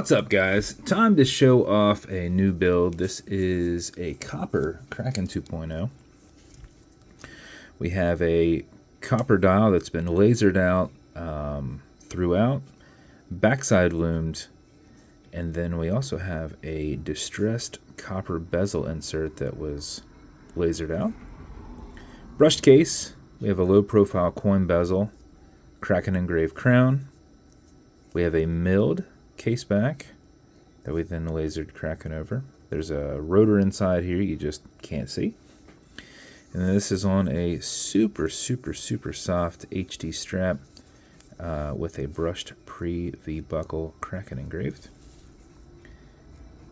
What's up, guys? Time to show off a new build. This is a copper Kraken 2.0. We have a copper dial that's been lasered out throughout, backside lumed, and then we also have a distressed copper bezel insert that was lasered out. Brushed case, we have a low profile coin bezel, Kraken engraved crown. We have a milled caseback that we then lasered Kraken over. There's a rotor inside here you just can't see. And this is on a super soft HD strap with a brushed pre-V-buckle Kraken engraved.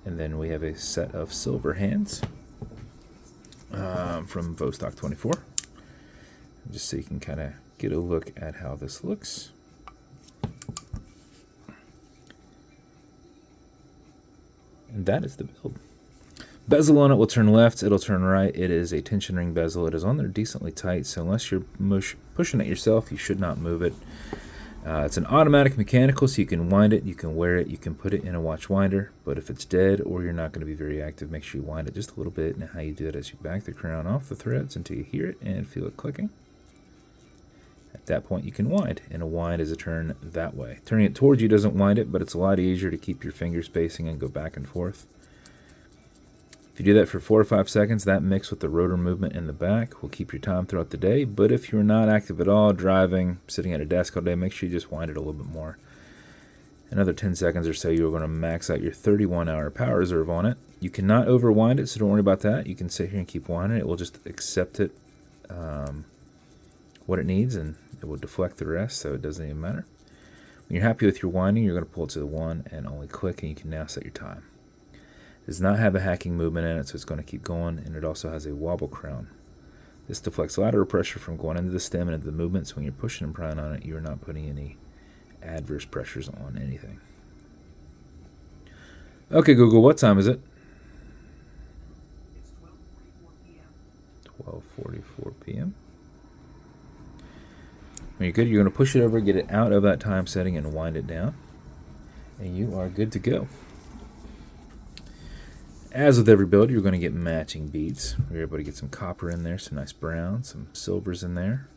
And then we have a set of silver hands from Vostok 24. Just so you can kind of get a look at how this looks. And that is the build. Bezel on it will turn left, it'll turn right. It is a tension ring bezel. It is on there decently tight, so unless you're pushing it yourself, you should not move it. It's an automatic mechanical, so you can wind it, you can wear it, you can put it in a watch winder. But if it's dead or you're not going to be very active, make sure you wind it just a little bit. And how you do it is you back the crown off the threads until you hear it and feel it clicking. At that point, you can wind, and a wind is a turn that way. Turning it towards you doesn't wind it, but it's a lot easier to keep your finger spacing and go back and forth. If you do that for 4 or 5 seconds, that mixed with the rotor movement in the back will keep your time throughout the day. But if you're not active at all, driving, sitting at a desk all day, make sure you just wind it a little bit more. Another 10 seconds or so, you're going to max out your 31-hour power reserve on it. You cannot overwind it, so don't worry about that. You can sit here and keep winding it. It will just accept it, what it needs, and it will deflect the rest, so it doesn't even matter. When you're happy with your winding, you're going to pull it to the 1 and only click, and you can now set your time. It does not have a hacking movement in it, so it's going to keep going, and it also has a wobble crown. This deflects lateral pressure from going into the stem and into the movement, so when you're pushing and prying on it, you're not putting any adverse pressures on anything. Okay, Google, what time is it? It's 12:44 p.m. 12:44 p.m. When you're good, you're going to push it over, get it out of that time setting, and wind it down. And you are good to go. As with every build, you're going to get matching beads. We're able to get some copper in there, some nice brown, some silvers in there.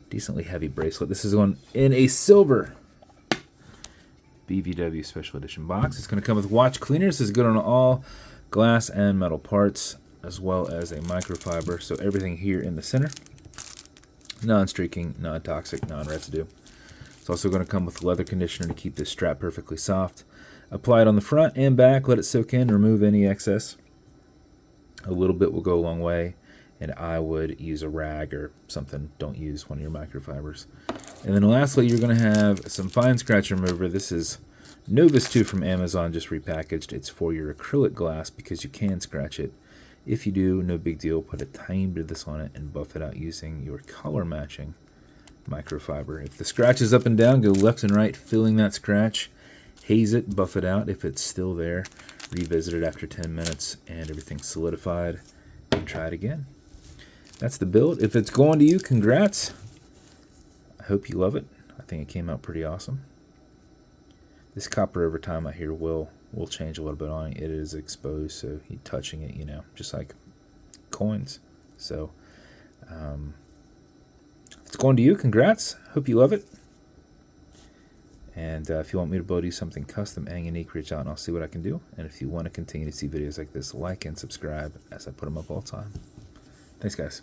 Decently heavy bracelet. This is on in a silver BVW Special Edition box. It's going to come with watch cleaners. This is good on all glass and metal parts, as well as a microfiber. So everything here in the center. Non-streaking, non-toxic, non-residue. It's also going to come with leather conditioner to keep this strap perfectly soft. Apply it on the front and back, let it soak in, remove any excess. A little bit will go a long way, and I would use a rag or something. Don't use one of your microfibers. And then lastly, you're going to have some fine scratch remover. This is Novus 2 from Amazon, just repackaged. It's for your acrylic glass because you can scratch it. If you do, no big deal. Put a tiny bit of this on it and buff it out using your color matching microfiber. If the scratch is up and down, go left and right, filling that scratch. Haze it, buff it out. If it's still there, revisit it after 10 minutes and everything's solidified, and try it again. That's the build. If it's going to you, congrats. I hope you love it. I think it came out pretty awesome. This copper over time I hear will change a little bit on it. It is exposed, so you touching it, you know, just like coins. So if it's going to you, congrats. Hope you love it. And if you want me to build you something custom and unique, reach out and I'll see what I can do. And if you want to continue to see videos like this, like and subscribe as I put them up all the time. Thanks, guys.